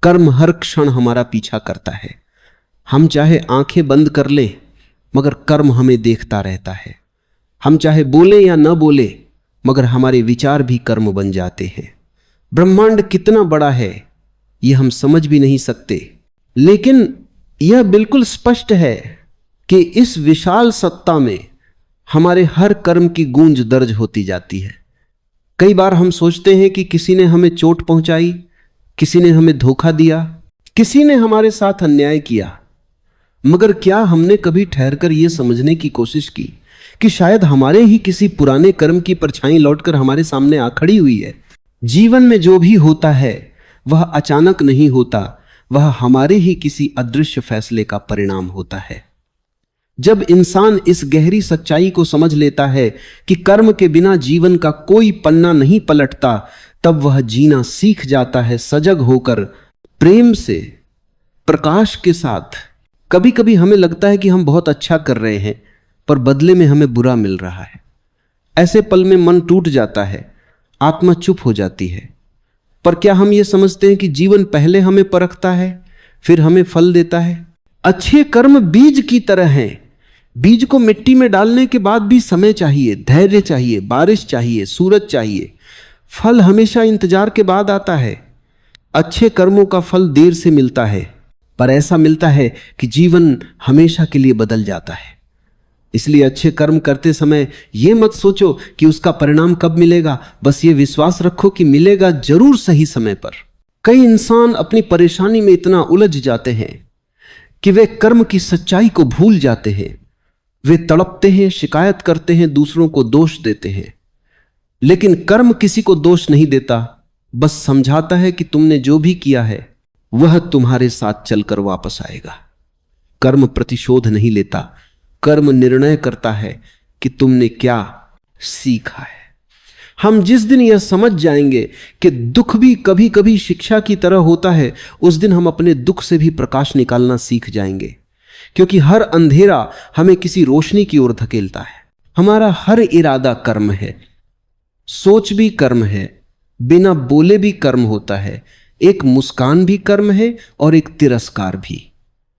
कर्म हर क्षण हमारा पीछा करता है। हम चाहे आंखें बंद कर लें मगर कर्म हमें देखता रहता है। हम चाहे बोले या न बोले मगर हमारे विचार भी कर्म बन जाते हैं। ब्रह्मांड कितना बड़ा है यह हम समझ भी नहीं सकते, लेकिन यह बिल्कुल स्पष्ट है कि इस विशाल सत्ता में हमारे हर कर्म की गूंज दर्ज होती जाती है। कई बार हम सोचते हैं कि किसी ने हमें चोट पहुंचाई, किसी ने हमें धोखा दिया, किसी ने हमारे साथ अन्याय किया, मगर क्या हमने कभी ठहरकर यह समझने की कोशिश की कि शायद हमारे ही किसी पुराने कर्म की परछाई लौटकर हमारे सामने आ खड़ी हुई है। जीवन में जो भी होता है वह अचानक नहीं होता, वह हमारे ही किसी अदृश्य फैसले का परिणाम होता है। जब इंसान इस गहरी सच्चाई को समझ लेता है कि कर्म के बिना जीवन का कोई पन्ना नहीं पलटता, तब वह जीना सीख जाता है सजग होकर, प्रेम से, प्रकाश के साथ। कभी कभी हमें लगता है कि हम बहुत अच्छा कर रहे हैं पर बदले में हमें बुरा मिल रहा है। ऐसे पल में मन टूट जाता है, आत्मा चुप हो जाती है। पर क्या हम ये समझते हैं कि जीवन पहले हमें परखता है फिर हमें फल देता है? अच्छे कर्म बीज की तरह हैं। बीज को मिट्टी में डालने के बाद भी समय चाहिए, धैर्य चाहिए, बारिश चाहिए, सूरज चाहिए। फल हमेशा इंतजार के बाद आता है। अच्छे कर्मों का फल देर से मिलता है, पर ऐसा मिलता है कि जीवन हमेशा के लिए बदल जाता है। इसलिए अच्छे कर्म करते समय यह मत सोचो कि उसका परिणाम कब मिलेगा, बस ये विश्वास रखो कि मिलेगा जरूर सही समय पर। कई इंसान अपनी परेशानी में इतना उलझ जाते हैं कि वे कर्म की सच्चाई को भूल जाते हैं। वे तड़पते हैं, शिकायत करते हैं, दूसरों को दोष देते हैं, लेकिन कर्म किसी को दोष नहीं देता, बस समझाता है कि तुमने जो भी किया है वह तुम्हारे साथ चलकर वापस आएगा। कर्म प्रतिशोध नहीं लेता, कर्म निर्णय करता है कि तुमने क्या सीखा है। हम जिस दिन यह समझ जाएंगे कि दुख भी कभी कभी शिक्षा की तरह होता है, उस दिन हम अपने दुख से भी प्रकाश निकालना सीख जाएंगे, क्योंकि हर अंधेरा हमें किसी रोशनी की ओर धकेलता है। हमारा हर इरादा कर्म है, सोच भी कर्म है, बिना बोले भी कर्म होता है, एक मुस्कान भी कर्म है और एक तिरस्कार भी।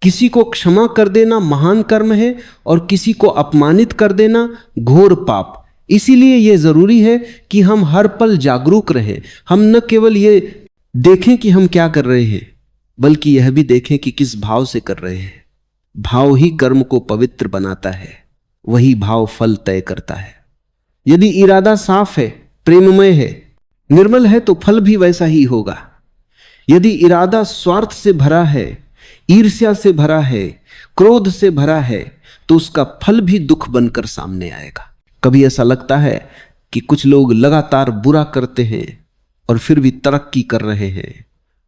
किसी को क्षमा कर देना महान कर्म है और किसी को अपमानित कर देना घोर पाप। इसीलिए यह जरूरी है कि हम हर पल जागरूक रहें। हम न केवल ये देखें कि हम क्या कर रहे हैं, बल्कि यह भी देखें कि किस भाव से कर रहे हैं। भाव ही कर्म को पवित्र बनाता है, वही भाव फल तय करता है। यदि इरादा साफ है, प्रेममय है, निर्मल है, तो फल भी वैसा ही होगा। यदि इरादा स्वार्थ से भरा है, ईर्ष्या से भरा है, क्रोध से भरा है, तो उसका फल भी दुख बनकर सामने आएगा। कभी ऐसा लगता है कि कुछ लोग लगातार बुरा करते हैं और फिर भी तरक्की कर रहे हैं,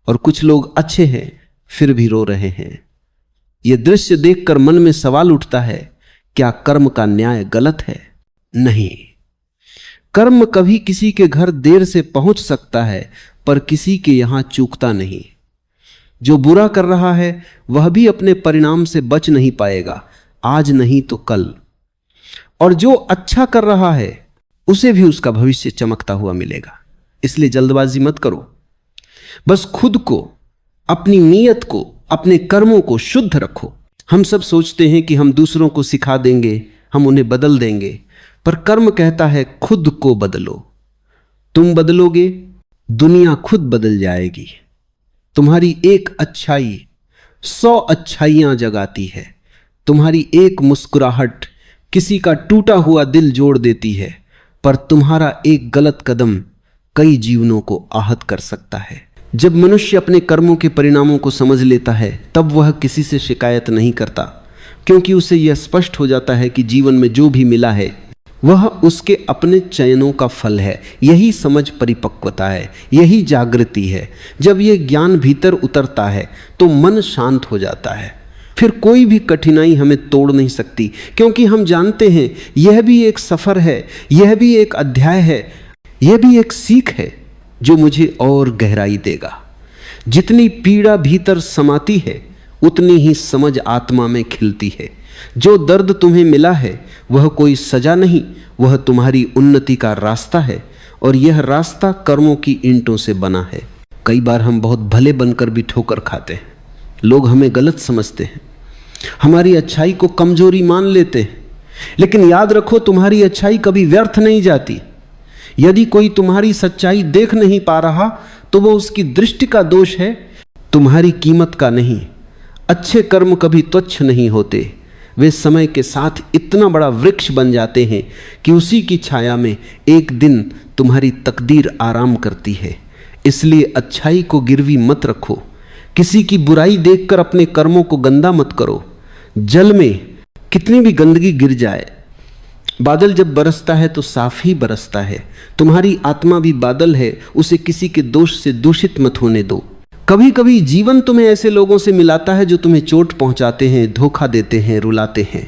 और कुछ लोग अच्छे हैं फिर भी रो रहे हैं। यह दृश्य देखकर मन में सवाल उठता है, क्या कर्म का न्याय गलत है? नहीं। कर्म कभी किसी के घर देर से पहुंच सकता है, पर किसी के यहां चूकता नहीं। जो बुरा कर रहा है वह भी अपने परिणाम से बच नहीं पाएगा, आज नहीं तो कल। और जो अच्छा कर रहा है उसे भी उसका भविष्य चमकता हुआ मिलेगा। इसलिए जल्दबाजी मत करो, बस खुद को, अपनी नीयत को, अपने कर्मों को शुद्ध रखो। हम सब सोचते हैं कि हम दूसरों को सिखा देंगे, हम उन्हें बदल देंगे, पर कर्म कहता है खुद को बदलो। तुम बदलोगे, दुनिया खुद बदल जाएगी। तुम्हारी एक अच्छाई 100 अच्छाइयां जगाती है। तुम्हारी एक मुस्कुराहट किसी का टूटा हुआ दिल जोड़ देती है, पर तुम्हारा एक गलत कदम कई जीवनों को आहत कर सकता है। जब मनुष्य अपने कर्मों के परिणामों को समझ लेता है, तब वह किसी से शिकायत नहीं करता, क्योंकि उसे यह स्पष्ट हो जाता है कि जीवन में जो भी मिला है वह उसके अपने चयनों का फल है। यही समझ परिपक्वता है, यही जागृति है। जब यह ज्ञान भीतर उतरता है तो मन शांत हो जाता है। फिर कोई भी कठिनाई हमें तोड़ नहीं सकती, क्योंकि हम जानते हैं यह भी एक सफर है, यह भी एक अध्याय है, यह भी एक सीख है जो मुझे और गहराई देगा। जितनी पीड़ा भीतर समाती है उतनी ही समझ आत्मा में खिलती है। जो दर्द तुम्हें मिला है वह कोई सजा नहीं, वह तुम्हारी उन्नति का रास्ता है, और यह रास्ता कर्मों की ईंटों से बना है। कई बार हम बहुत भले बनकर भी ठोकर खाते हैं। लोग हमें गलत समझते हैं, हमारी अच्छाई को कमजोरी मान लेते हैं। लेकिन याद रखो, तुम्हारी अच्छाई कभी व्यर्थ नहीं जाती। यदि कोई तुम्हारी सच्चाई देख नहीं पा रहा तो वो उसकी दृष्टि का दोष है, तुम्हारी कीमत का नहीं। अच्छे कर्म कभी तुच्छ नहीं होते, वे समय के साथ इतना बड़ा वृक्ष बन जाते हैं कि उसी की छाया में एक दिन तुम्हारी तकदीर आराम करती है। इसलिए अच्छाई को गिरवी मत रखो, किसी की बुराई देखकर अपने कर्मों को गंदा मत करो। जल में कितनी भी गंदगी गिर जाए, बादल जब बरसता है तो साफ ही बरसता है। तुम्हारी आत्मा भी बादल है, उसे किसी के दोष से दूषित मत होने दो। कभी कभी जीवन तुम्हें ऐसे लोगों से मिलाता है जो तुम्हें चोट पहुंचाते हैं, धोखा देते हैं, रुलाते हैं,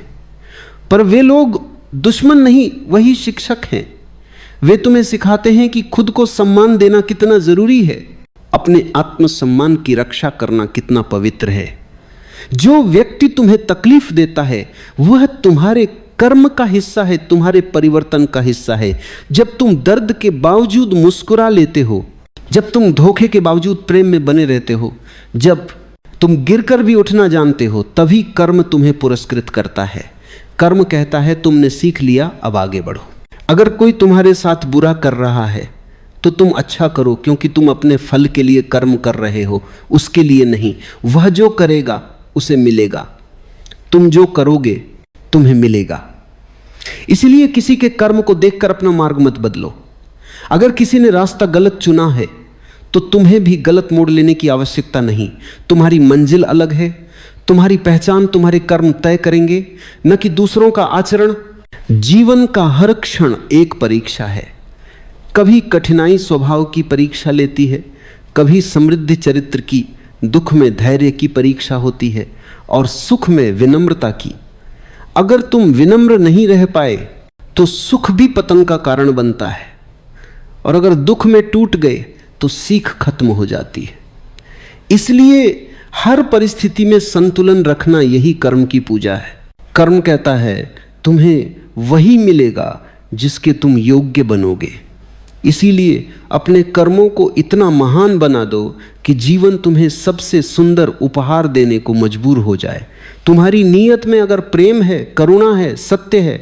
पर वे लोग दुश्मन नहीं, वही शिक्षक हैं। वे तुम्हें सिखाते हैं कि खुद को सम्मान देना कितना जरूरी है, अपने आत्मसम्मान की रक्षा करना कितना पवित्र है। जो व्यक्ति तुम्हें तकलीफ देता है वह तुम्हारे कर्म का हिस्सा है, तुम्हारे परिवर्तन का हिस्सा है। जब तुम दर्द के बावजूद मुस्कुरा लेते हो, जब तुम धोखे के बावजूद प्रेम में बने रहते हो, जब तुम गिरकर भी उठना जानते हो, तभी कर्म तुम्हें पुरस्कृत करता है। कर्म कहता है तुमने सीख लिया, अब आगे बढ़ो। अगर कोई तुम्हारे साथ बुरा कर रहा है तो तुम अच्छा करो, क्योंकि तुम अपने फल के लिए कर्म कर रहे हो, उसके लिए नहीं। वह जो करेगा उसे मिलेगा, तुम जो करोगे तुम्हें मिलेगा। इसलिए किसी के कर्म को देखकर अपना मार्ग मत बदलो। अगर किसी ने रास्ता गलत चुना है तो तुम्हें भी गलत मोड़ लेने की आवश्यकता नहीं। तुम्हारी मंजिल अलग है, तुम्हारी पहचान तुम्हारे कर्म तय करेंगे, न कि दूसरों का आचरण। जीवन का हर क्षण एक परीक्षा है। कभी कठिनाई स्वभाव की परीक्षा लेती है, कभी समृद्धि चरित्र की, दुख में धैर्य की परीक्षा होती है, और सुख में विनम्रता की। अगर तुम विनम्र नहीं रह पाए तो सुख भी पतन का कारण बनता है, और अगर दुख में टूट गए तो सीख खत्म हो जाती है। इसलिए हर परिस्थिति में संतुलन रखना यही कर्म की पूजा है। कर्म कहता है तुम्हें वही मिलेगा जिसके तुम योग्य बनोगे। इसीलिए अपने कर्मों को इतना महान बना दो कि जीवन तुम्हें सबसे सुंदर उपहार देने को मजबूर हो जाए। तुम्हारी नीयत में अगर प्रेम है, करुणा है, सत्य है,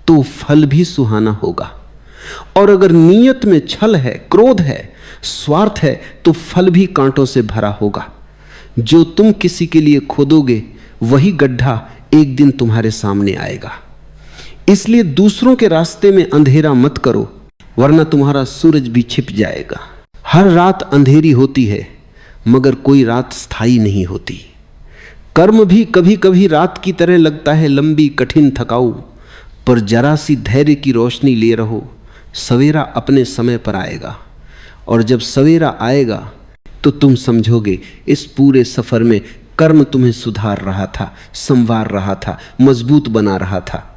तो फल भी सुहाना होगा। और अगर नीयत में छल है, क्रोध है, स्वार्थ है, तो फल भी कांटों से भरा होगा। जो तुम किसी के लिए खोदोगे वही गड्ढा एक दिन तुम्हारे सामने आएगा। इसलिए दूसरों के रास्ते में अंधेरा मत करो, वरना तुम्हारा सूरज भी छिप जाएगा। हर रात अंधेरी होती है, मगर कोई रात स्थायी नहीं होती। कर्म भी कभी कभी रात की तरह लगता है, लंबी, कठिन, थकाऊ, पर जरा सी धैर्य की रोशनी लिए रहो, सवेरा अपने समय पर आएगा। और जब सवेरा आएगा तो तुम समझोगे इस पूरे सफर में कर्म तुम्हें सुधार रहा था, संवार रहा था, मजबूत बना रहा था।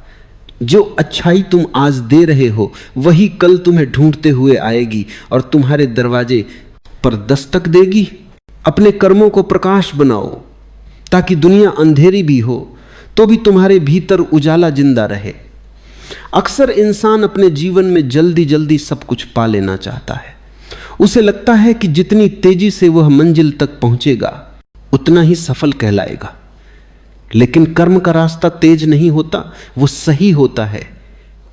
जो अच्छाई तुम आज दे रहे हो वही कल तुम्हें ढूंढते हुए आएगी और तुम्हारे दरवाजे पर दस्तक देगी। अपने कर्मों को प्रकाश बनाओ, ताकि दुनिया अंधेरी भी हो तो भी तुम्हारे भीतर उजाला जिंदा रहे। अक्सर इंसान अपने जीवन में जल्दी जल्दी सब कुछ पा लेना चाहता है। उसे लगता है कि जितनी तेजी से वह मंजिल तक पहुंचेगा उतना ही सफल कहलाएगा। लेकिन कर्म का रास्ता तेज नहीं होता, वो सही होता है।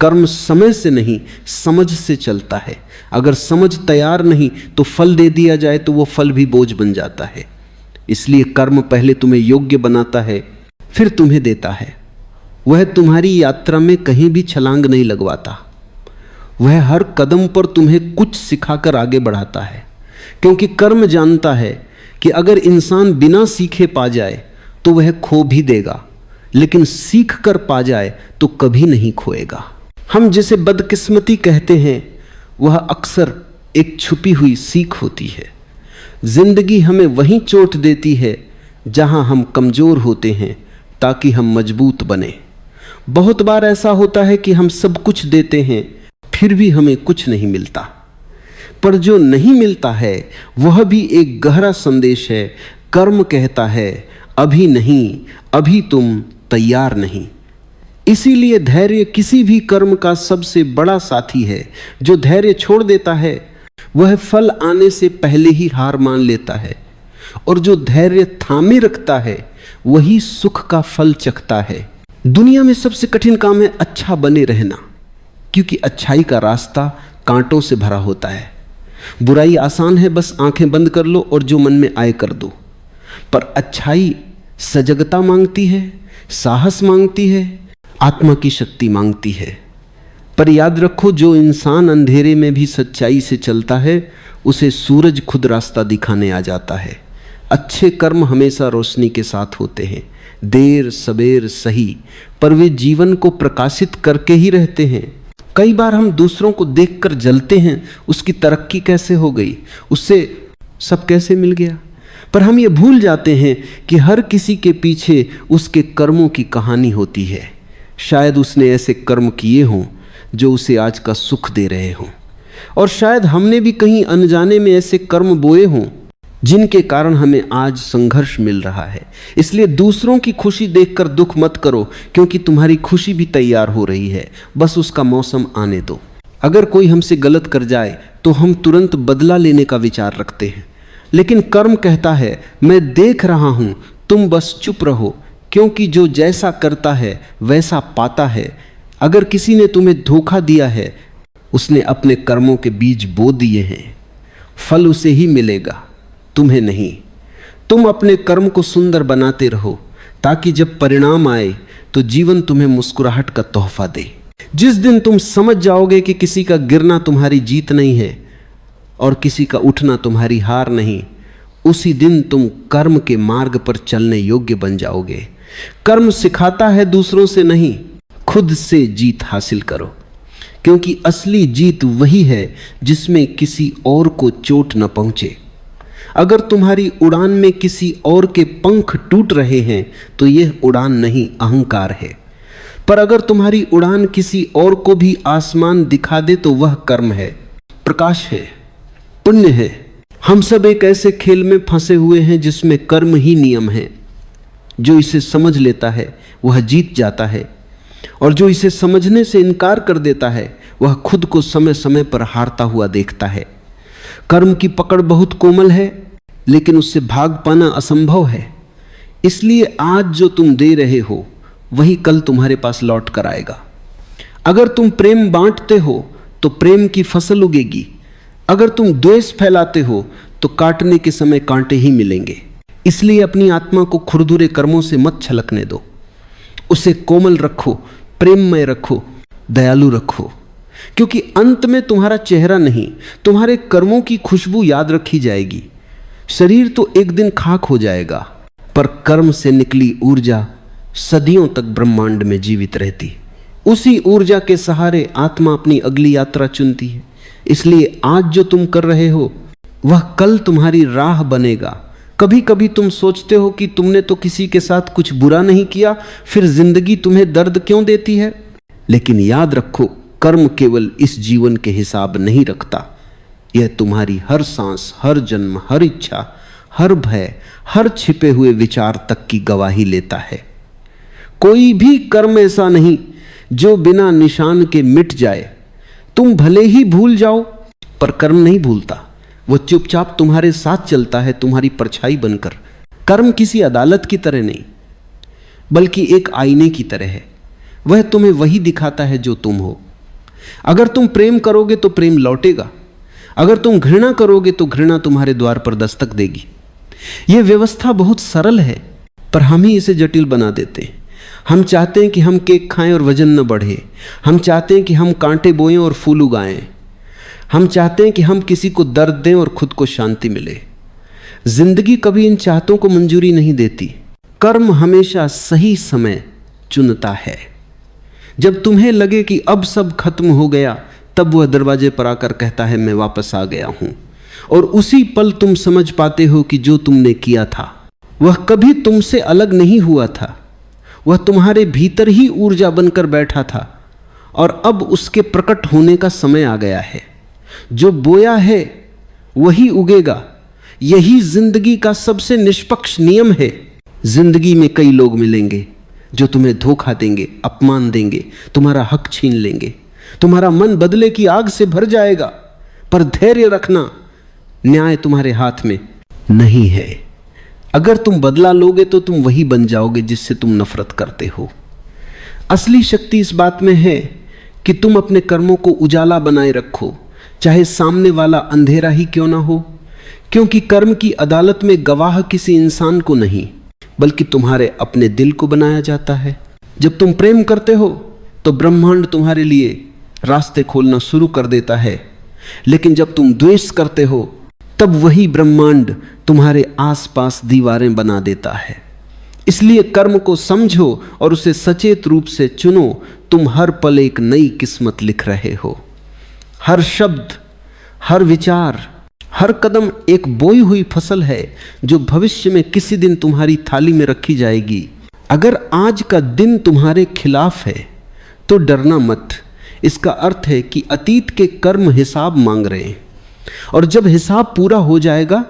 कर्म समय से नहीं, समझ से चलता है। अगर समझ तैयार नहीं तो फल दे दिया जाए तो वो फल भी बोझ बन जाता है। इसलिए कर्म पहले तुम्हें योग्य बनाता है, फिर तुम्हें देता है। वह तुम्हारी यात्रा में कहीं भी छलांग नहीं लगवाता। वह हर कदम पर तुम्हें कुछ सिखाकर आगे बढ़ाता है, क्योंकि कर्म जानता है कि अगर इंसान बिना सीखे पा जाए तो वह खो भी देगा, लेकिन सीख कर पा जाए तो कभी नहीं खोएगा। हम जिसे बदकिस्मती कहते हैं वह अक्सर एक छुपी हुई सीख होती है। जिंदगी हमें वहीं चोट देती है जहां हम कमजोर होते हैं, ताकि हम मजबूत बने। बहुत बार ऐसा होता है कि हम सब कुछ देते हैं फिर भी हमें कुछ नहीं मिलता, पर जो नहीं मिलता है वह भी एक गहरा संदेश है। कर्म कहता है अभी नहीं, अभी तुम तैयार नहीं। इसीलिए धैर्य किसी भी कर्म का सबसे बड़ा साथी है। जो धैर्य छोड़ देता है वह फल आने से पहले ही हार मान लेता है, और जो धैर्य थामे रखता है वही सुख का फल चखता है। दुनिया में सबसे कठिन काम है अच्छा बने रहना, क्योंकि अच्छाई का रास्ता कांटों से भरा होता है। बुराई आसान है, बस आंखें बंद कर लो और जो मन में आए कर दो। पर अच्छाई सजगता मांगती है, साहस मांगती है, आत्मा की शक्ति मांगती है। पर याद रखो, जो इंसान अंधेरे में भी सच्चाई से चलता है उसे सूरज खुद रास्ता दिखाने आ जाता है। अच्छे कर्म हमेशा रोशनी के साथ होते हैं, देर सबेर सही, पर वे जीवन को प्रकाशित करके ही रहते हैं। कई बार हम दूसरों को देखकर जलते हैं, उसकी तरक्की कैसे हो गई, उससे सब कैसे मिल गया, पर हम ये भूल जाते हैं कि हर किसी के पीछे उसके कर्मों की कहानी होती है। शायद उसने ऐसे कर्म किए हों जो उसे आज का सुख दे रहे हों, और शायद हमने भी कहीं अनजाने में ऐसे कर्म बोए हों जिनके कारण हमें आज संघर्ष मिल रहा है। इसलिए दूसरों की खुशी देखकर दुख मत करो, क्योंकि तुम्हारी खुशी भी तैयार हो रही है, बस उसका मौसम आने दो। अगर कोई हमसे गलत कर जाए तो हम तुरंत बदला लेने का विचार रखते हैं, लेकिन कर्म कहता है मैं देख रहा हूं, तुम बस चुप रहो, क्योंकि जो जैसा करता है वैसा पाता है। अगर किसी ने तुम्हें धोखा दिया है, उसने अपने कर्मों के बीज बो दिए हैं, फल उसे ही मिलेगा, तुम्हें नहीं। तुम अपने कर्म को सुंदर बनाते रहो, ताकि जब परिणाम आए तो जीवन तुम्हें मुस्कुराहट का तोहफा दे। जिस दिन तुम समझ जाओगे कि किसी का गिरना तुम्हारी जीत नहीं है और किसी का उठना तुम्हारी हार नहीं, उसी दिन तुम कर्म के मार्ग पर चलने योग्य बन जाओगे। कर्म सिखाता है दूसरों से नहीं, खुद से जीत हासिल करो, क्योंकि असली जीत वही है जिसमें किसी और को चोट न पहुंचे। अगर तुम्हारी उड़ान में किसी और के पंख टूट रहे हैं तो यह उड़ान नहीं, अहंकार है। पर अगर तुम्हारी उड़ान किसी और को भी आसमान दिखा दे तो वह कर्म है, प्रकाश है, पुण्य है। हम सब एक ऐसे खेल में फंसे हुए हैं जिसमें कर्म ही नियम है। जो इसे समझ लेता है वह जीत जाता है, और जो इसे समझने से इनकार कर देता है वह खुद को समय समय पर हारता हुआ देखता है। कर्म की पकड़ बहुत कोमल है, लेकिन उससे भाग पाना असंभव है। इसलिए आज जो तुम दे रहे हो वही कल तुम्हारे पास लौट कर आएगा। अगर तुम प्रेम बांटते हो तो प्रेम की फसल उगेगी। अगर तुम द्वेष फैलाते हो तो काटने के समय कांटे ही मिलेंगे। इसलिए अपनी आत्मा को खुरदुरे कर्मों से मत छलकने दो, उसे कोमल रखो, प्रेममय रखो, दयालु रखो, क्योंकि अंत में तुम्हारा चेहरा नहीं, तुम्हारे कर्मों की खुशबू याद रखी जाएगी। शरीर तो एक दिन खाक हो जाएगा, पर कर्म से निकली ऊर्जा सदियों तक ब्रह्मांड में जीवित रहती। उसी ऊर्जा के सहारे आत्मा अपनी अगली यात्रा चुनती है। इसलिए आज जो तुम कर रहे हो वह कल तुम्हारी राह बनेगा। कभी कभी तुम सोचते हो कि तुमने तो किसी के साथ कुछ बुरा नहीं किया, फिर जिंदगी तुम्हें दर्द क्यों देती है। लेकिन याद रखो, कर्म केवल इस जीवन के हिसाब नहीं रखता, यह तुम्हारी हर सांस, हर जन्म, हर इच्छा, हर भय, हर छिपे हुए विचार तक की गवाही लेता है। कोई भी कर्म ऐसा नहीं जो बिना निशान के मिट जाए। तुम भले ही भूल जाओ, पर कर्म नहीं भूलता, वो चुपचाप तुम्हारे साथ चलता है, तुम्हारी परछाई बनकर। कर्म किसी अदालत की तरह नहीं, बल्कि एक आईने की तरह है। वह तुम्हें वही दिखाता है जो तुम हो। अगर तुम प्रेम करोगे तो प्रेम लौटेगा, अगर तुम घृणा करोगे तो घृणा तुम्हारे द्वार पर दस्तक देगी। यह व्यवस्था बहुत सरल है, पर हम ही इसे जटिल बना देते हैं। हम चाहते हैं कि हम केक खाएं और वजन न बढ़े। हम चाहते हैं कि हम कांटे बोएं और फूल उगाएं। हम चाहते हैं कि हम किसी को दर्द दें और खुद को शांति मिले। जिंदगी कभी इन चाहतों को मंजूरी नहीं देती। कर्म हमेशा सही समय चुनता है। जब तुम्हें लगे कि अब सब खत्म हो गया, तब वह दरवाजे पर आकर कहता है मैं वापस आ गया हूं। और उसी पल तुम समझ पाते हो कि जो तुमने किया था वह कभी तुमसे अलग नहीं हुआ था। वह तुम्हारे भीतर ही ऊर्जा बनकर बैठा था, और अब उसके प्रकट होने का समय आ गया है। जो बोया है वही उगेगा। यही जिंदगी का सबसे निष्पक्ष नियम है। जिंदगी में कई लोग मिलेंगे जो तुम्हें धोखा देंगे, अपमान देंगे, तुम्हारा हक छीन लेंगे, तुम्हारा मन बदले की आग से भर जाएगा। पर धैर्य रखना, न्याय तुम्हारे हाथ में नहीं है। अगर तुम बदला लोगे तो तुम वही बन जाओगे जिससे तुम नफरत करते हो। असली शक्ति इस बात में है कि तुम अपने कर्मों को उजाला बनाए रखो, चाहे सामने वाला अंधेरा ही क्यों ना हो, क्योंकि कर्म की अदालत में गवाह किसी इंसान को नहीं बल्कि तुम्हारे अपने दिल को बनाया जाता है। जब तुम प्रेम करते हो तो ब्रह्मांड तुम्हारे लिए रास्ते खोलना शुरू कर देता है, लेकिन जब तुम द्वेष करते हो तब वही ब्रह्मांड तुम्हारे आसपास दीवारें बना देता है। इसलिए कर्म को समझो और उसे सचेत रूप से चुनो। तुम हर पल एक नई किस्मत लिख रहे हो। हर शब्द, हर विचार, हर कदम एक बोई हुई फसल है जो भविष्य में किसी दिन तुम्हारी थाली में रखी जाएगी। अगर आज का दिन तुम्हारे खिलाफ है तो डरना मत। इसका अर्थ है कि अतीत के कर्म हिसाब मांग रहे हैं, और जब हिसाब पूरा हो जाएगा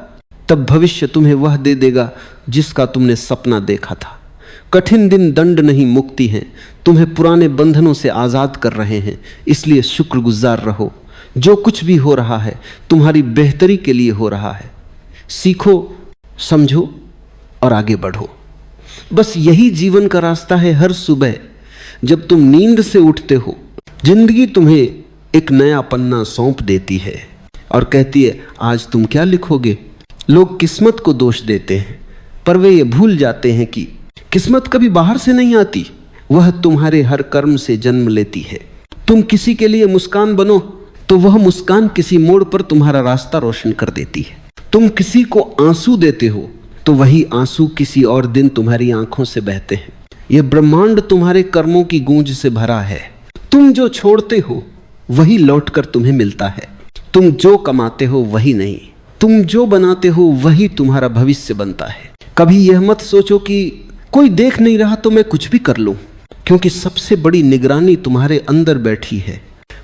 तब भविष्य तुम्हें वह दे देगा जिसका तुमने सपना देखा था। कठिन दिन दंड नहीं, मुक्ति है। तुम्हें पुराने बंधनों से आज़ाद कर रहे हैं, इसलिए शुक्रगुजार रहो। जो कुछ भी हो रहा है तुम्हारी बेहतरी के लिए हो रहा है। सीखो, समझो और आगे बढ़ो। बस यही जीवन का रास्ता है। हर सुबह जब तुम नींद से उठते हो, जिंदगी तुम्हें एक नया पन्ना सौंप देती है और कहती है आज तुम क्या लिखोगे। लोग किस्मत को दोष देते हैं, पर वे ये भूल जाते हैं कि किस्मत कभी बाहर से नहीं आती, वह तुम्हारे हर कर्म से जन्म लेती है। तुम किसी के लिए मुस्कान बनो तो वह मुस्कान किसी मोड़ पर तुम्हारा रास्ता रोशन कर देती है। तुम किसी को आंसू देते हो तो वही आंसू किसी और दिन तुम्हारी आंखों से बहते हैं। यह ब्रह्मांड तुम्हारे कर्मों की गूंज से भरा है। तुम जो छोड़ते हो वही लौटकर तुम्हें मिलता है। तुम जो कमाते हो वही नहीं, तुम जो बनाते हो वही तुम्हारा भविष्य बनता है। कभी यह मत सोचो कि कोई देख नहीं रहा तो मैं कुछ भी कर लूं, क्योंकि सबसे बड़ी निगरानी तुम्हारे अंदर बैठी है,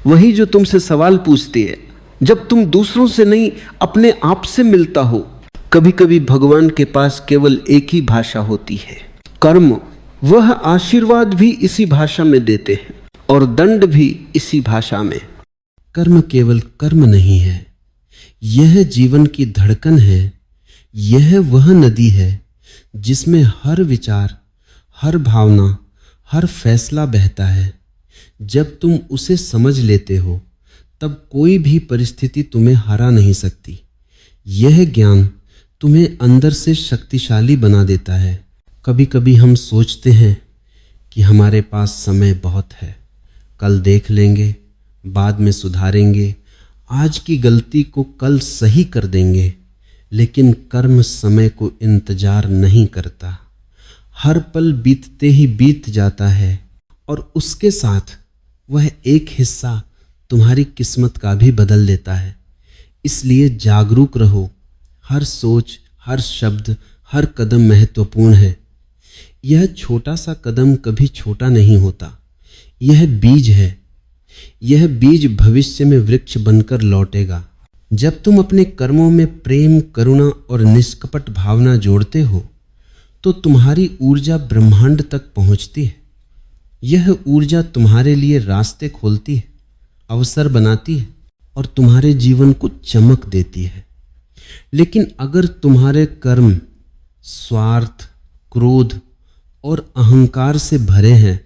वही जो तुमसे सवाल पूछती है। जब तुम दूसरों से नहीं अपने आप से मिलता हो, कभी कभी भगवान के पास केवल एक ही भाषा होती है, कर्म। वह आशीर्वाद भी इसी भाषा में देते हैं और दंड भी इसी भाषा में। कर्म केवल कर्म नहीं है, यह जीवन की धड़कन है। यह वह नदी है जिसमें हर विचार, हर भावना, हर फैसला बहता है। जब तुम उसे समझ लेते हो तब कोई भी परिस्थिति तुम्हें हरा नहीं सकती। यह ज्ञान तुम्हें अंदर से शक्तिशाली बना देता है। कभी कभी हम सोचते हैं कि हमारे पास समय बहुत है, कल देख लेंगे, बाद में सुधारेंगे, आज की गलती को कल सही कर देंगे। लेकिन कर्म समय को इंतजार नहीं करता। हर पल बीतते ही बीत जाता है और उसके साथ वह एक हिस्सा तुम्हारी किस्मत का भी बदल देता है। इसलिए जागरूक रहो। हर सोच, हर शब्द, हर कदम महत्वपूर्ण है। यह छोटा सा कदम कभी छोटा नहीं होता। यह बीज है। यह बीज भविष्य में वृक्ष बनकर लौटेगा। जब तुम अपने कर्मों में प्रेम, करुणा और निष्कपट भावना जोड़ते हो तो तुम्हारी ऊर्जा ब्रह्मांड तक पहुंचती है। यह ऊर्जा तुम्हारे लिए रास्ते खोलती है, अवसर बनाती है और तुम्हारे जीवन को चमक देती है। लेकिन अगर तुम्हारे कर्म स्वार्थ, क्रोध और अहंकार से भरे हैं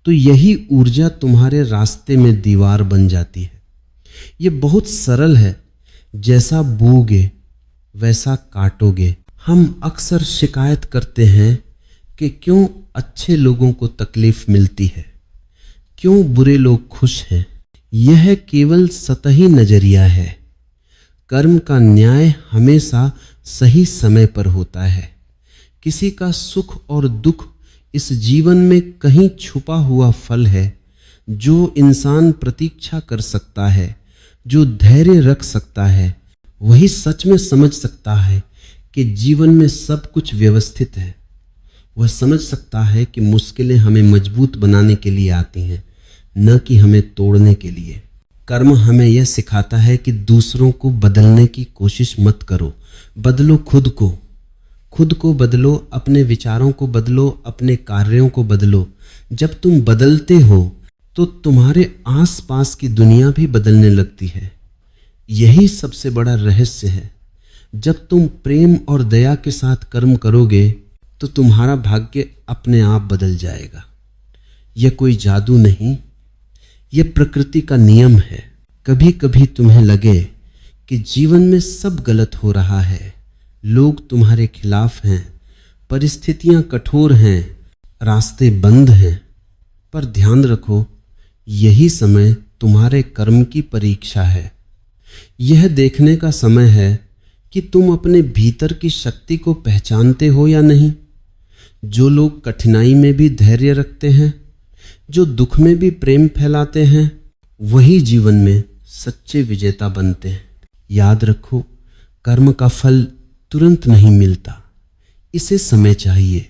तो यही ऊर्जा तुम्हारे रास्ते में दीवार बन जाती है। यह बहुत सरल है, जैसा बोओगे वैसा काटोगे। हम अक्सर शिकायत करते हैं कि क्यों अच्छे लोगों को तकलीफ मिलती है, क्यों बुरे लोग खुश हैं। यह केवल सतही नजरिया है। कर्म का न्याय हमेशा सही समय पर होता है। किसी का सुख और दुख इस जीवन में कहीं छुपा हुआ फल है जो इंसान प्रतीक्षा कर सकता है। जो धैर्य रख सकता है वही सच में समझ सकता है कि जीवन में सब कुछ व्यवस्थित है। वह समझ सकता है कि मुश्किलें हमें मजबूत बनाने के लिए आती हैं, न कि हमें तोड़ने के लिए। कर्म हमें यह सिखाता है कि दूसरों को बदलने की कोशिश मत करो, बदलो खुद को। खुद को बदलो, अपने विचारों को बदलो, अपने कार्यों को बदलो। जब तुम बदलते हो तो तुम्हारे आसपास की दुनिया भी बदलने लगती है। यही सबसे बड़ा रहस्य है। जब तुम प्रेम और दया के साथ कर्म करोगे तो तुम्हारा भाग्य अपने आप बदल जाएगा। यह कोई जादू नहीं, यह प्रकृति का नियम है। कभी कभी तुम्हें लगे कि जीवन में सब गलत हो रहा है, लोग तुम्हारे खिलाफ हैं, परिस्थितियां कठोर हैं, रास्ते बंद हैं, पर ध्यान रखो, यही समय तुम्हारे कर्म की परीक्षा है। यह देखने का समय है कि तुम अपने भीतर की शक्ति को पहचानते हो या नहीं। जो लोग कठिनाई में भी धैर्य रखते हैं, जो दुख में भी प्रेम फैलाते हैं, वही जीवन में सच्चे विजेता बनते हैं। याद रखो, कर्म का फल तुरंत नहीं मिलता, इसे समय चाहिए,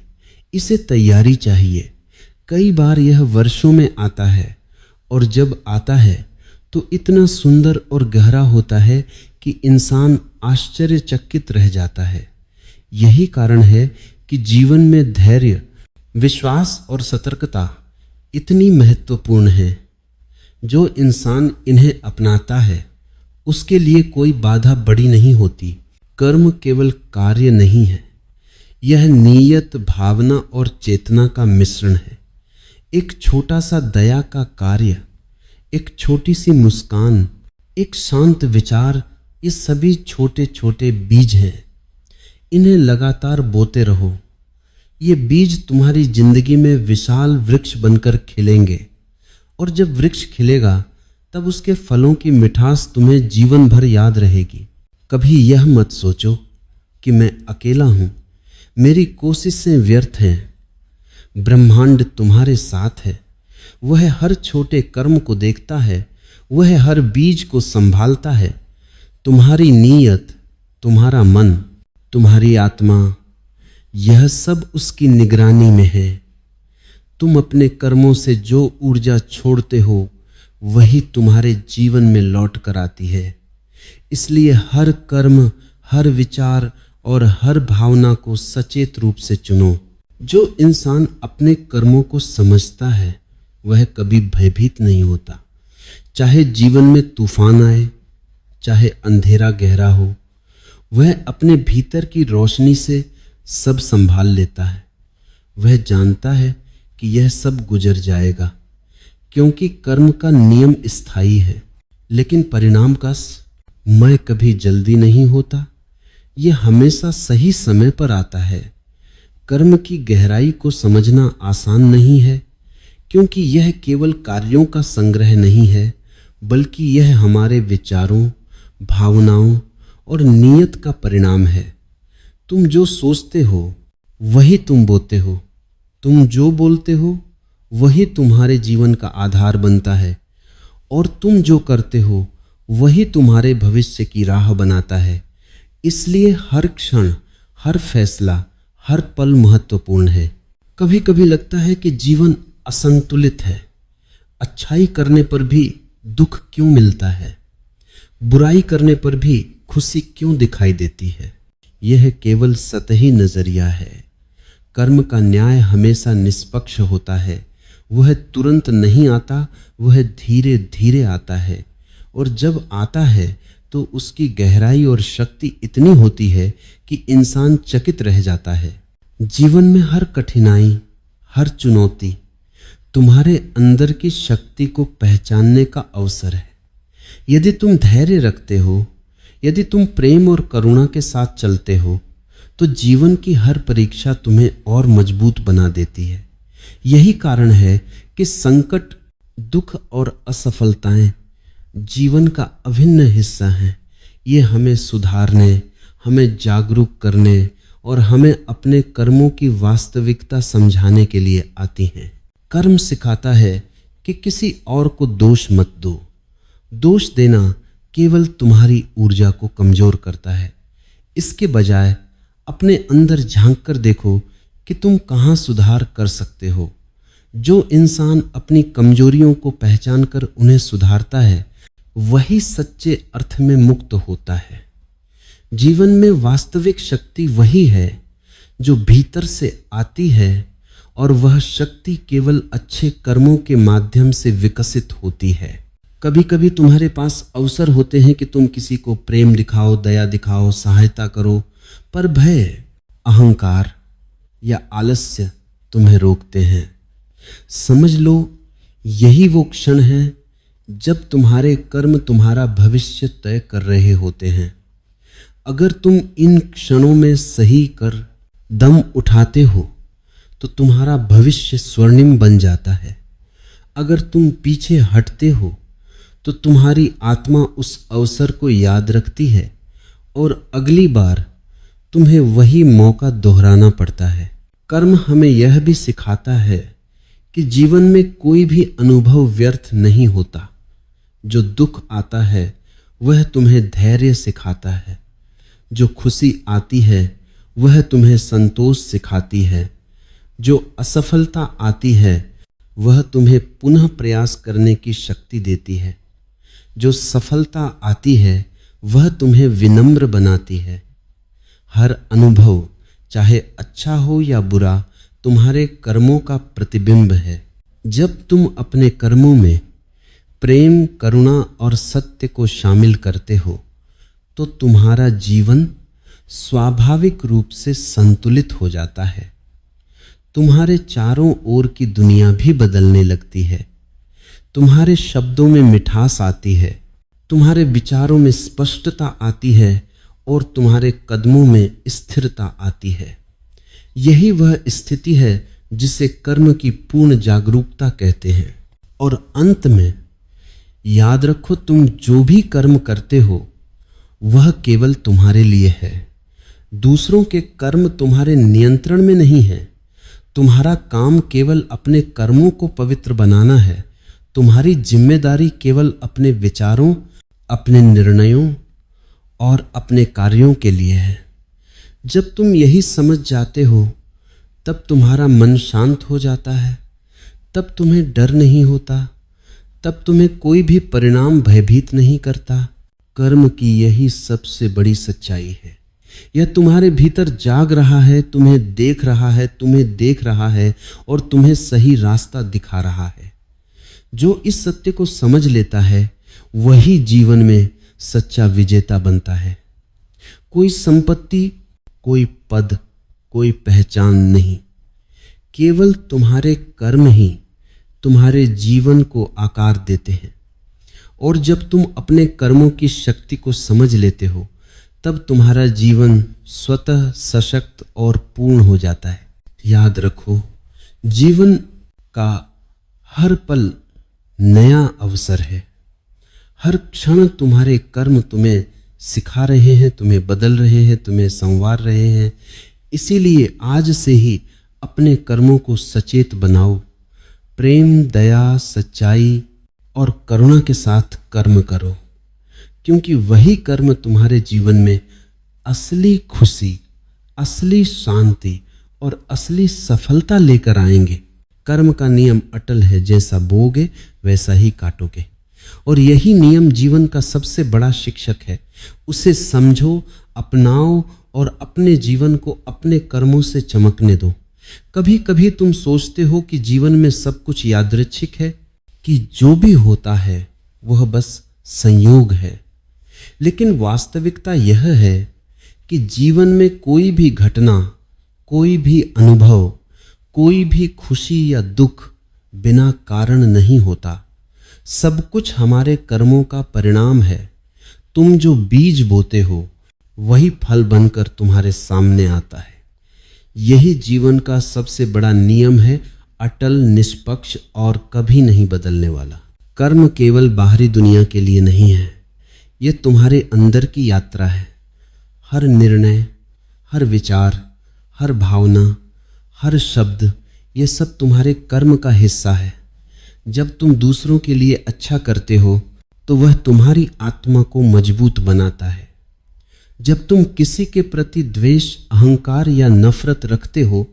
इसे तैयारी चाहिए। कई बार यह वर्षों में आता है, और जब आता है तो इतना सुंदर और गहरा होता है कि इंसान आश्चर्यचकित रह जाता है। यही कारण है कि जीवन में धैर्य, विश्वास और सतर्कता इतनी महत्वपूर्ण है। जो इंसान इन्हें अपनाता है उसके लिए कोई बाधा बड़ी नहीं होती। कर्म केवल कार्य नहीं है, यह नीयत, भावना और चेतना का मिश्रण है। एक छोटा सा दया का कार्य, एक छोटी सी मुस्कान, एक शांत विचार, ये सभी छोटे छोटे बीज हैं। इन्हें लगातार बोते रहो। ये बीज तुम्हारी जिंदगी में विशाल वृक्ष बनकर खिलेंगे, और जब वृक्ष खिलेगा तब उसके फलों की मिठास तुम्हें जीवन भर याद रहेगी। कभी यह मत सोचो कि मैं अकेला हूं, मेरी कोशिशें व्यर्थ हैं। ब्रह्मांड तुम्हारे साथ है, वह हर छोटे कर्म को देखता है, वह हर बीज को संभालता है। तुम्हारी नीयत, तुम्हारा मन, तुम्हारी आत्मा, यह सब उसकी निगरानी में है। तुम अपने कर्मों से जो ऊर्जा छोड़ते हो वही तुम्हारे जीवन में लौट कर आती है। इसलिए हर कर्म, हर विचार और हर भावना को सचेत रूप से चुनो। जो इंसान अपने कर्मों को समझता है वह कभी भयभीत नहीं होता। चाहे जीवन में तूफान आए, चाहे अंधेरा गहरा हो, वह अपने भीतर की रोशनी से सब संभाल लेता है। वह जानता है कि यह सब गुजर जाएगा, क्योंकि कर्म का नियम स्थायी है। लेकिन परिणाम का समय कभी जल्दी नहीं होता, यह हमेशा सही समय पर आता है। कर्म की गहराई को समझना आसान नहीं है, क्योंकि यह केवल कार्यों का संग्रह नहीं है, बल्कि यह हमारे विचारों, भावनाओं और नियत का परिणाम है। तुम जो सोचते हो वही तुम बोते हो, तुम जो बोलते हो वही तुम्हारे जीवन का आधार बनता है, और तुम जो करते हो वही तुम्हारे भविष्य की राह बनाता है। इसलिए हर क्षण, हर फैसला, हर पल महत्वपूर्ण है। कभी कभी लगता है कि जीवन असंतुलित है। अच्छाई करने पर भी दुख क्यों मिलता है? बुराई करने पर भी खुशी क्यों दिखाई देती है? यह केवल सतही नजरिया है। कर्म का न्याय हमेशा निष्पक्ष होता है। वह तुरंत नहीं आता, वह धीरे धीरे आता है, और जब आता है तो उसकी गहराई और शक्ति इतनी होती है कि इंसान चकित रह जाता है। जीवन में हर कठिनाई, हर चुनौती तुम्हारे अंदर की शक्ति को पहचानने का अवसर है। यदि तुम धैर्य रखते हो, यदि तुम प्रेम और करुणा के साथ चलते हो, तो जीवन की हर परीक्षा तुम्हें और मजबूत बना देती है। यही कारण है कि संकट, दुख और असफलताएं जीवन का अभिन्न हिस्सा हैं। ये हमें सुधारने, हमें जागरूक करने और हमें अपने कर्मों की वास्तविकता समझाने के लिए आती हैं। कर्म सिखाता है कि किसी और को दोष मत दो। दोष देना केवल तुम्हारी ऊर्जा को कमजोर करता है। इसके बजाय अपने अंदर झांक कर देखो कि तुम कहाँ सुधार कर सकते हो। जो इंसान अपनी कमजोरियों को पहचान कर उन्हें सुधारता है, वही सच्चे अर्थ में मुक्त होता है। जीवन में वास्तविक शक्ति वही है जो भीतर से आती है, और वह शक्ति केवल अच्छे कर्मों के माध्यम से विकसित होती है। कभी कभी तुम्हारे पास अवसर होते हैं कि तुम किसी को प्रेम दिखाओ, दया दिखाओ, सहायता करो, पर भय, अहंकार या आलस्य तुम्हें रोकते हैं। समझ लो, यही वो क्षण है जब तुम्हारे कर्म तुम्हारा भविष्य तय कर रहे होते हैं। अगर तुम इन क्षणों में सही कर दम उठाते हो तो तुम्हारा भविष्य स्वर्णिम बन जाता है। अगर तुम पीछे हटते हो तो तुम्हारी आत्मा उस अवसर को याद रखती है और अगली बार तुम्हें वही मौका दोहराना पड़ता है। कर्म हमें यह भी सिखाता है कि जीवन में कोई भी अनुभव व्यर्थ नहीं होता। जो दुख आता है वह तुम्हें धैर्य सिखाता है, जो खुशी आती है वह तुम्हें संतोष सिखाती है, जो असफलता आती है वह तुम्हें पुनः प्रयास करने की शक्ति देती है, जो सफलता आती है वह तुम्हें विनम्र बनाती है। हर अनुभव, चाहे अच्छा हो या बुरा, तुम्हारे कर्मों का प्रतिबिंब है। जब तुम अपने कर्मों में प्रेम, करुणा और सत्य को शामिल करते हो तो तुम्हारा जीवन स्वाभाविक रूप से संतुलित हो जाता है। तुम्हारे चारों ओर की दुनिया भी बदलने लगती है। तुम्हारे शब्दों में मिठास आती है, तुम्हारे विचारों में स्पष्टता आती है और तुम्हारे कदमों में स्थिरता आती है। यही वह स्थिति है जिसे कर्म की पूर्ण जागरूकता कहते हैं। और अंत में याद रखो, तुम जो भी कर्म करते हो वह केवल तुम्हारे लिए है। दूसरों के कर्म तुम्हारे नियंत्रण में नहीं है। तुम्हारा काम केवल अपने कर्मों को पवित्र बनाना है। तुम्हारी जिम्मेदारी केवल अपने विचारों, अपने निर्णयों और अपने कार्यों के लिए है। जब तुम यही समझ जाते हो तब तुम्हारा मन शांत हो जाता है, तब तुम्हें डर नहीं होता, तब तुम्हें कोई भी परिणाम भयभीत नहीं करता। कर्म की यही सबसे बड़ी सच्चाई है। यह तुम्हारे भीतर जाग रहा है, तुम्हें देख रहा है, तुम्हें देख रहा है और तुम्हें सही रास्ता दिखा रहा है। जो इस सत्य को समझ लेता है वही जीवन में सच्चा विजेता बनता है। कोई संपत्ति, कोई पद, कोई पहचान नहीं, केवल तुम्हारे कर्म ही तुम्हारे जीवन को आकार देते हैं। और जब तुम अपने कर्मों की शक्ति को समझ लेते हो तब तुम्हारा जीवन स्वतः सशक्त और पूर्ण हो जाता है। याद रखो, जीवन का हर पल नया अवसर है। हर क्षण तुम्हारे कर्म तुम्हें सिखा रहे हैं, तुम्हें बदल रहे हैं, तुम्हें संवार रहे हैं। इसीलिए आज से ही अपने कर्मों को सचेत बनाओ। प्रेम, दया, सच्चाई और करुणा के साथ कर्म करो, क्योंकि वही कर्म तुम्हारे जीवन में असली खुशी, असली शांति और असली सफलता लेकर आएंगे। कर्म का नियम अटल है, जैसा बोओगे वैसा ही काटोगे। और यही नियम जीवन का सबसे बड़ा शिक्षक है। उसे समझो, अपनाओ और अपने जीवन को अपने कर्मों से चमकने दो। कभी कभी तुम सोचते हो कि जीवन में सब कुछ यादृच्छिक है, कि जो भी होता है वह बस संयोग है। लेकिन वास्तविकता यह है कि जीवन में कोई भी घटना, कोई भी अनुभव, कोई भी खुशी या दुख बिना कारण नहीं होता। सब कुछ हमारे कर्मों का परिणाम है। तुम जो बीज बोते हो वही फल बनकर तुम्हारे सामने आता है। यही जीवन का सबसे बड़ा नियम है, अटल, निष्पक्ष और कभी नहीं बदलने वाला। कर्म केवल बाहरी दुनिया के लिए नहीं है, यह तुम्हारे अंदर की यात्रा है। हर निर्णय, हर विचार, हर भावना, हर शब्द, ये सब तुम्हारे कर्म का हिस्सा है। जब तुम दूसरों के लिए अच्छा करते हो तो वह तुम्हारी आत्मा को मजबूत बनाता है। जब तुम किसी के प्रति द्वेष, अहंकार या नफरत रखते हो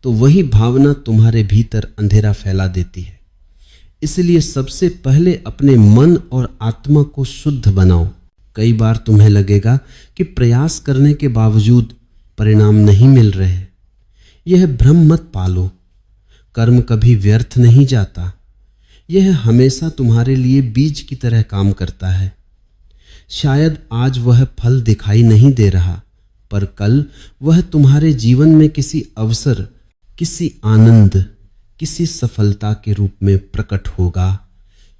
तो वही भावना तुम्हारे भीतर अंधेरा फैला देती है। इसलिए सबसे पहले अपने मन और आत्मा को शुद्ध बनाओ। कई बार तुम्हें लगेगा कि प्रयास करने के बावजूद परिणाम नहीं मिल रहे। यह भ्रम मत पालो। कर्म कभी व्यर्थ नहीं जाता। यह हमेशा तुम्हारे लिए बीज की तरह काम करता है। शायद आज वह फल दिखाई नहीं दे रहा, पर कल वह तुम्हारे जीवन में किसी अवसर, किसी आनंद, किसी सफलता के रूप में प्रकट होगा।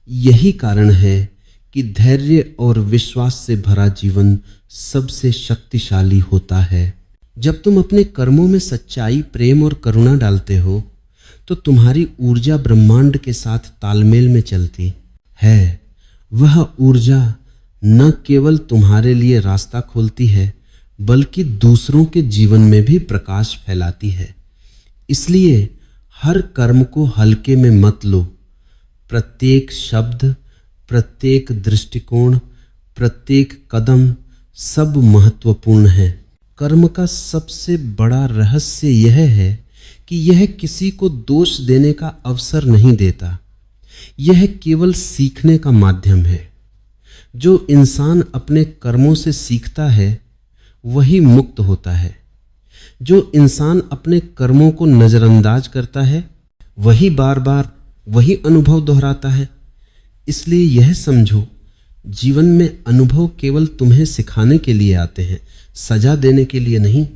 यही कारण है कि धैर्य और विश्वास से भरा जीवन सबसे शक्तिशाली होता है। जब तुम अपने कर्मों में सच्चाई, प्रेम और करुणा डालते हो तो तुम्हारी ऊर्जा ब्रह्मांड के साथ तालमेल में चलती है। वह ऊर्जा न केवल तुम्हारे लिए रास्ता खोलती है, बल्कि दूसरों के जीवन में भी प्रकाश फैलाती है। इसलिए हर कर्म को हल्के में मत लो। प्रत्येक शब्द, प्रत्येक दृष्टिकोण, प्रत्येक कदम सब महत्वपूर्ण है। कर्म का सबसे बड़ा रहस्य यह है कि यह किसी को दोष देने का अवसर नहीं देता। यह केवल सीखने का माध्यम है। जो इंसान अपने कर्मों से सीखता है वही मुक्त होता है। जो इंसान अपने कर्मों को नजरअंदाज करता है वही बार बार वही अनुभव दोहराता है। इसलिए यह समझो, जीवन में अनुभव केवल तुम्हें सिखाने के लिए आते हैं, सजा देने के लिए नहीं।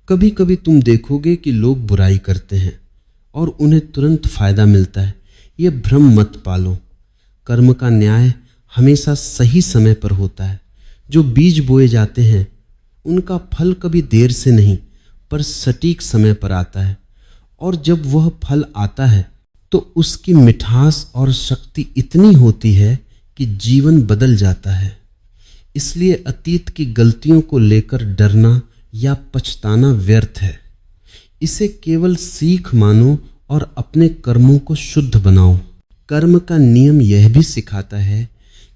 कभी कभी तुम देखोगे कि लोग बुराई करते हैं और उन्हें तुरंत फायदा मिलता है। यह भ्रम मत पालो। कर्म का न्याय हमेशा सही समय पर होता है। जो बीज बोए जाते हैं उनका फल कभी देर से नहीं पर सटीक समय पर आता है, और जब वह फल आता है तो उसकी मिठास और शक्ति इतनी होती है कि जीवन बदल जाता है। इसलिए अतीत की गलतियों को लेकर डरना या पछताना व्यर्थ है। इसे केवल सीख मानो और अपने कर्मों को शुद्ध बनाओ। कर्म का नियम यह भी सिखाता है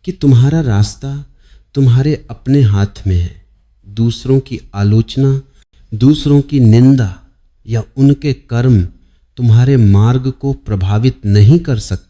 कि तुम्हारा रास्ता तुम्हारे अपने हाथ में है। दूसरों की आलोचना, दूसरों की निंदा या उनके कर्म तुम्हारे मार्ग को प्रभावित नहीं कर सकते।